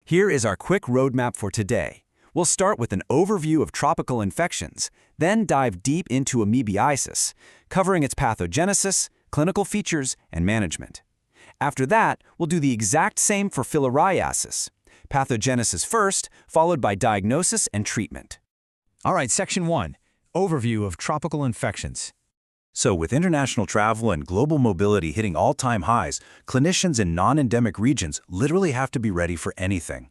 Here is our quick roadmap for today. We'll start with an overview of tropical infections, then dive deep into amoebiasis, covering its pathogenesis, clinical features, and management. After that, we'll do the exact same for filariasis. Pathogenesis first, followed by diagnosis and treatment. All right, Section 1, Overview of Tropical Infections. So with international travel and global mobility hitting all-time highs, clinicians in non-endemic regions literally have to be ready for anything.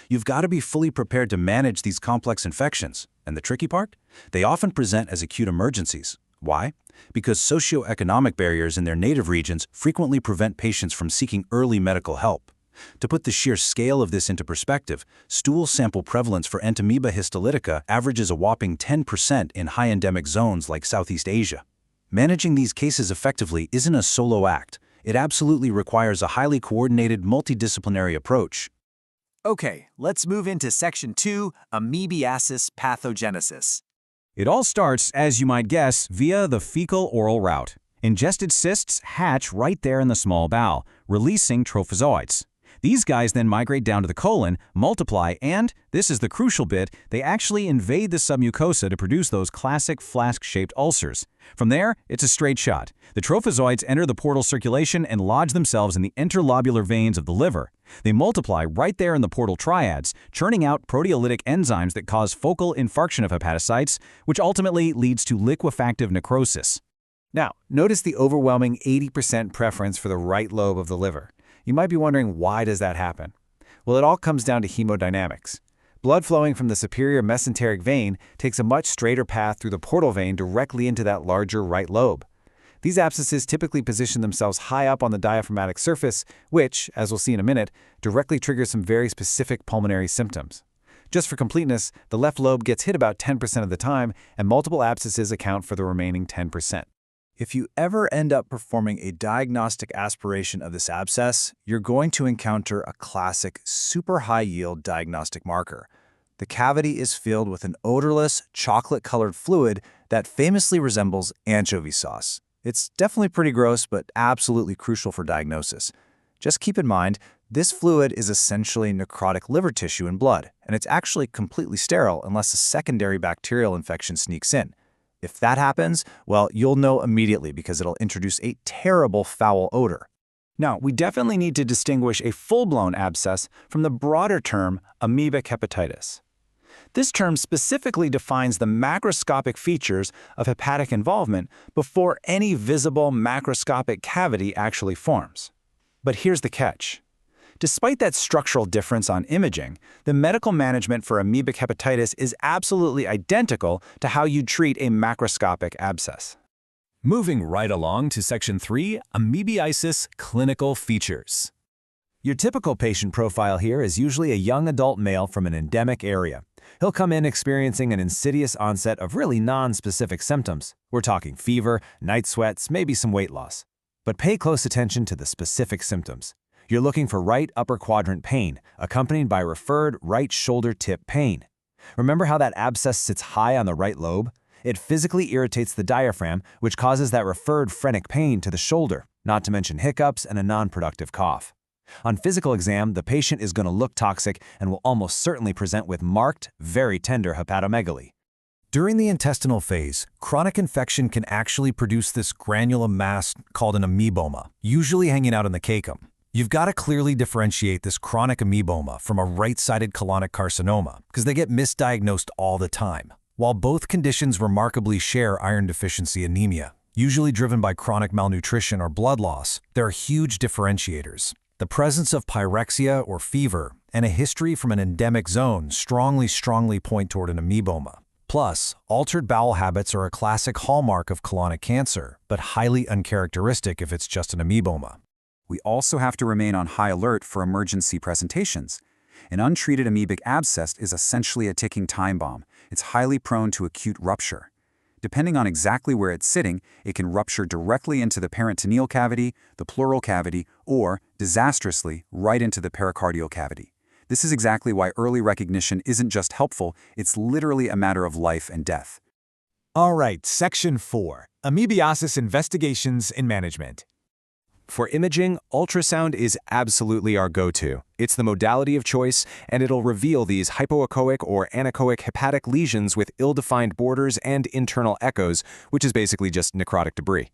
You've got to be fully prepared to manage these complex infections. And the tricky part? They often present as acute emergencies. Why? Because socioeconomic barriers in their native regions frequently prevent patients from seeking early medical help. To put the sheer scale of this into perspective, stool sample prevalence for Entamoeba histolytica averages a whopping 10% in high endemic zones like Southeast Asia. Managing these cases effectively isn't a solo act. It absolutely requires a highly coordinated, multidisciplinary approach. Okay, let's move into Section 2, amoebiasis pathogenesis. It all starts, as you might guess, via the fecal-oral route. Ingested cysts hatch right there in the small bowel, releasing trophozoites. These guys then migrate down to the colon, multiply, and, this is the crucial bit, they actually invade the submucosa to produce those classic flask-shaped ulcers. From there, it's a straight shot. The trophozoites enter the portal circulation and lodge themselves in the interlobular veins of the liver. They multiply right there in the portal triads, churning out proteolytic enzymes that cause focal infarction of hepatocytes, which ultimately leads to liquefactive necrosis. Now, notice the overwhelming 80% preference for the right lobe of the liver. You might be wondering, why does that happen? Well, it all comes down to hemodynamics. Blood flowing from the superior mesenteric vein takes a much straighter path through the portal vein directly into that larger right lobe. These abscesses typically position themselves high up on the diaphragmatic surface, which, as we'll see in a minute, directly triggers some very specific pulmonary symptoms. Just for completeness, the left lobe gets hit about 10% of the time, and multiple abscesses account for the remaining 10%. If you ever end up performing a diagnostic aspiration of this abscess, you're going to encounter a classic super high-yield diagnostic marker. The cavity is filled with an odorless, chocolate-colored fluid that famously resembles anchovy sauce. It's definitely pretty gross, but absolutely crucial for diagnosis. Just keep in mind, this fluid is essentially necrotic liver tissue and blood, and it's actually completely sterile unless a secondary bacterial infection sneaks in. If that happens, well, you'll know immediately because it'll introduce a terrible foul odor. Now, we definitely need to distinguish a full-blown abscess from the broader term amoebic hepatitis. This term specifically defines the macroscopic features of hepatic involvement before any visible macroscopic cavity actually forms. But here's the catch. Despite that structural difference on imaging, the medical management for amoebic hepatitis is absolutely identical to how you'd treat a macroscopic abscess. Moving right along to Section 3, Amoebiasis Clinical Features. Your typical patient profile here is usually a young adult male from an endemic area. He'll come in experiencing an insidious onset of really non-specific symptoms. We're talking fever, night sweats, maybe some weight loss. But pay close attention to the specific symptoms. You're looking for right upper quadrant pain, accompanied by referred right shoulder tip pain. Remember how that abscess sits high on the right lobe? It physically irritates the diaphragm, which causes that referred phrenic pain to the shoulder, not to mention hiccups and a non-productive cough. On physical exam, the patient is going to look toxic and will almost certainly present with marked, very tender hepatomegaly. During the intestinal phase, chronic infection can actually produce this granular mass called an amoeboma, usually hanging out in the cecum. You've got to clearly differentiate this chronic amoeboma from a right-sided colonic carcinoma because they get misdiagnosed all the time. While both conditions remarkably share iron deficiency anemia, usually driven by chronic malnutrition or blood loss, there are huge differentiators. The presence of pyrexia or fever and a history from an endemic zone strongly point toward an amoeboma. Plus, altered bowel habits are a classic hallmark of colonic cancer, but highly uncharacteristic if it's just an amoeboma. We also have to remain on high alert for emergency presentations. An untreated amoebic abscess is essentially a ticking time bomb. It's highly prone to acute rupture. Depending on exactly where it's sitting, it can rupture directly into the peritoneal cavity, the pleural cavity, or, disastrously, right into the pericardial cavity. This is exactly why early recognition isn't just helpful, it's literally a matter of life and death. All right, Section 4, Amoebiasis Investigations and Management. For imaging, ultrasound is absolutely our go-to. It's the modality of choice, and it'll reveal these hypoechoic or anechoic hepatic lesions with ill-defined borders and internal echoes, which is basically just necrotic debris.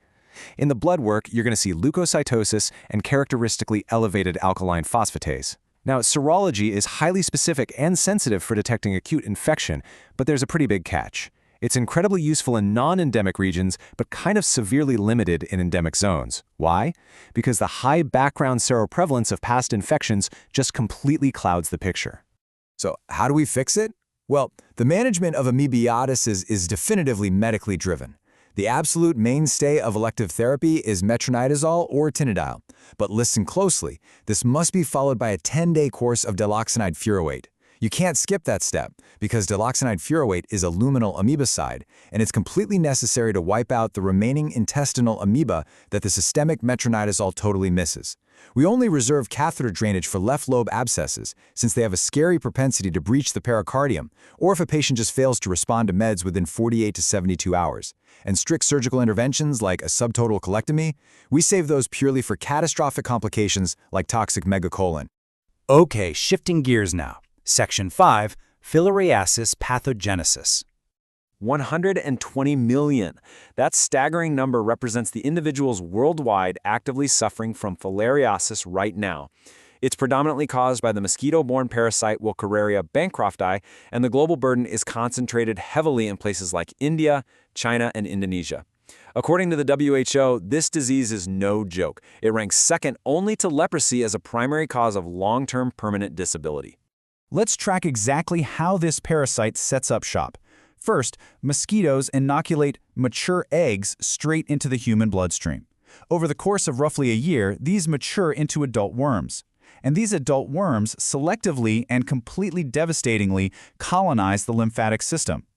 In the blood work, you're going to see leukocytosis and characteristically elevated alkaline phosphatase. Now, serology is highly specific and sensitive for detecting acute infection, but there's a pretty big catch. It's incredibly useful in non-endemic regions, but kind of severely limited in endemic zones. Why? Because the high background seroprevalence of past infections just completely clouds the picture. So how do we fix it? Well, the management of amoebiasis is definitively medically driven. The absolute mainstay of elective therapy is metronidazole or Tinidile. But listen closely, this must be followed by a 10-day course of diloxanide furoate. You can't skip that step because diloxanide furoate is a luminal amoebicide, and it's completely necessary to wipe out the remaining intestinal amoeba that the systemic metronidazole totally misses. We only reserve catheter drainage for left lobe abscesses since they have a scary propensity to breach the pericardium, or if a patient just fails to respond to meds within 48 to 72 hours. And strict surgical interventions like a subtotal colectomy, we save those purely for catastrophic complications like toxic megacolon. Okay, shifting gears now. Section 5, Filariasis pathogenesis. 120 million. That staggering number represents the individuals worldwide actively suffering from filariasis right now. It's predominantly caused by the mosquito-borne parasite Wuchereria bancrofti, and the global burden is concentrated heavily in places like India, China, and Indonesia. According to the WHO, this disease is no joke. It ranks second only to leprosy as a primary cause of long-term permanent disability. Let's track exactly how this parasite sets up shop. First, mosquitoes inoculate mature eggs straight into the human bloodstream. Over the course of roughly a year, these mature into adult worms. And these adult worms selectively and completely devastatingly colonize the lymphatic system.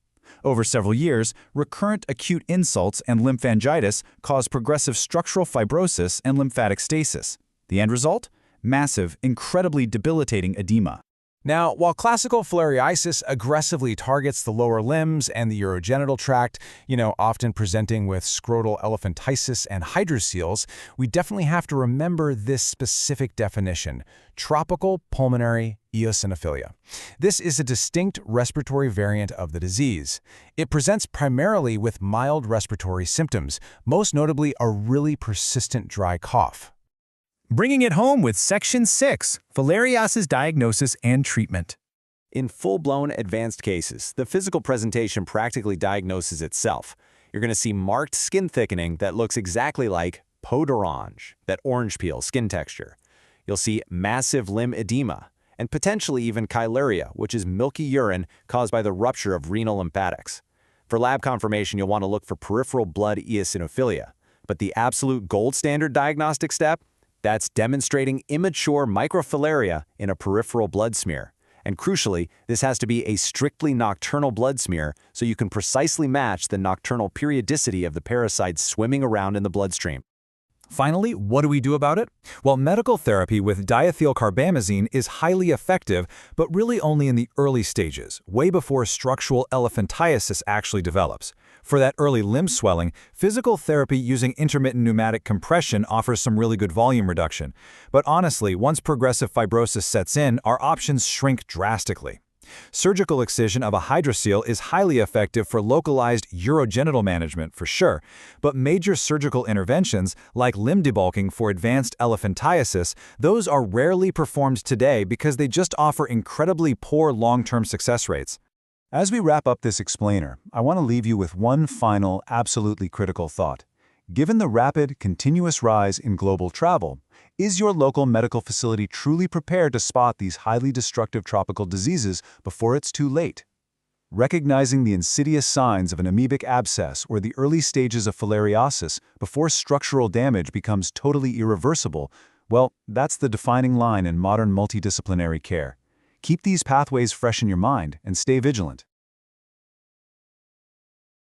Over several years, recurrent acute insults and lymphangitis cause progressive structural fibrosis and lymphatic stasis. The end result? Massive, incredibly debilitating edema. Now, while classical filariasis aggressively targets the lower limbs and the urogenital tract, often presenting with scrotal elephantiasis and hydroceles, we definitely have to remember this specific definition: tropical pulmonary eosinophilia. This is a distinct respiratory variant of the disease. It presents primarily with mild respiratory symptoms, most notably a really persistent dry cough. Bringing it home with Section 6, Filariasis diagnosis and treatment. In full-blown advanced cases, the physical presentation practically diagnoses itself. You're going to see marked skin thickening that looks exactly like peau d'orange, that orange peel skin texture. You'll see massive limb edema, and potentially even chyluria, which is milky urine caused by the rupture of renal lymphatics. For lab confirmation, you'll want to look for peripheral blood eosinophilia. But the absolute gold standard diagnostic step? That's demonstrating immature microfilaria in a peripheral blood smear. And crucially, this has to be a strictly nocturnal blood smear so you can precisely match the nocturnal periodicity of the parasites swimming around in the bloodstream. Finally, what do we do about it? Well, medical therapy with diethylcarbamazine is highly effective, but really only in the early stages, way before structural elephantiasis actually develops. For that early limb swelling, physical therapy using intermittent pneumatic compression offers some really good volume reduction. But honestly, once progressive fibrosis sets in, our options shrink drastically. Surgical excision of a hydrocele is highly effective for localized urogenital management for sure, but major surgical interventions like limb debulking for advanced elephantiasis, those are rarely performed today because they just offer incredibly poor long-term success rates. As we wrap up this explainer, I want to leave you with one final, absolutely critical thought. Given the rapid, continuous rise in global travel, is your local medical facility truly prepared to spot these highly destructive tropical diseases before it's too late? Recognizing the insidious signs of an amoebic abscess or the early stages of filariasis before structural damage becomes totally irreversible, well, that's the defining line in modern multidisciplinary care. Keep these pathways fresh in your mind and stay vigilant.